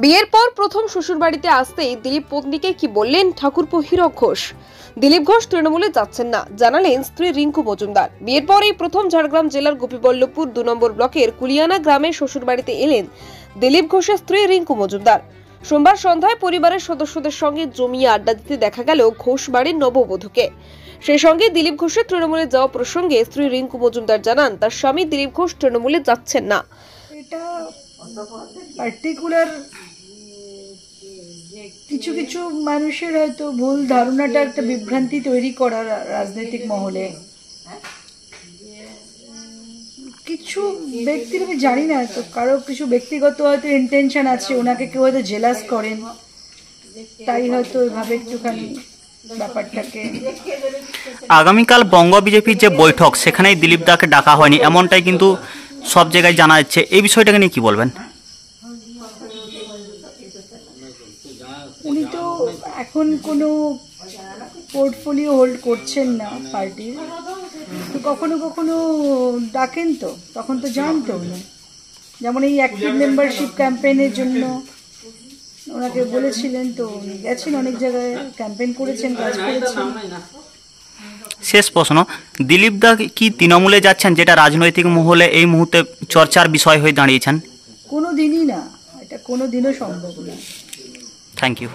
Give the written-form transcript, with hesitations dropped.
বিয়ের পর প্রথম শ্বশুরবাড়িতে আসতেই দিলীপ পত্নীকে কি বললেন ঠাকুরপো হীরক ঘোষ। দিলীপ ঘোষ তৃণমূলে যাচ্ছেন না, জানালেন স্ত্রী রিঙ্কু মজুমদার। বিয়ের পরেই প্রথম ঝাড়গ্রাম জেলার গোপীবল্লভপুর 2 নম্বর ব্লকের কুলিয়ানা গ্রামে শ্বশুরবাড়িতে এলেন দিলীপ ঘোষের স্ত্রী রিঙ্কু মজুমদার। সোমবার সন্ধ্যায় পরিবারের সদস্যদের সঙ্গে জমিয়ে আড্ডা দিতে দেখা গেল ঘোষ বাড়ির নববধূকে। সেই সঙ্গে দিলীপ ঘোষের তৃণমূলে যাওয়া প্রসঙ্গে স্ত্রী রিঙ্কু মজুমদার জানান তার স্বামী দিলীপ ঘোষ তৃণমূলে যাচ্ছেন না। এটা পার্টিকুলার কিছু কিছু মানুষের হয়তো ভুল ধারণাটা একটা বিভ্রান্তি তৈরি করার রাজনৈতিক মহলে। কিছু ব্যক্তির আমি জানি না, তো কারো কিছু ব্যক্তিগত হয়তো ইন্টেনশন আছে, ওনাকে কেউ হয়তো জেলাস করেন, তাই হয়তো এভাবে একটুখানি ব্যাপারটাকে। আগামীকাল বঙ্গ বিজেপির যে বৈঠক, সেখানেই দিলীপ দাকে ডাকা হয়নি, এমনটাই কিন্তু সব জায়গায় জানা যাচ্ছে। এই বিষয়টাকে নিয়ে কি বলবেন? উনি তো এখন কোনো পোর্টফোলিও হোল্ড করছেন না পার্টির, তো কখনো কখনো ডাকেন, তো তখন তো জানতো উনি। যেমন এই অ্যাক্টিভ মেম্বারশিপ ক্যাম্পেইনের জন্য ওনাকে বলেছিলেন, তো উনি গেছেন, অনেক জায়গায় ক্যাম্পেইন করেছেন, কাজ করেছেন। শেষ প্রশ্ন, দিলীপ দা কি তৃণমূলে যাচ্ছেন, যেটা রাজনৈতিক মহলে এই মুহূর্তে চর্চার বিষয় হয়ে দাঁড়িয়েছেন? কোনো দিনই না, এটা কোনো দিনও সম্ভব না। Thank you.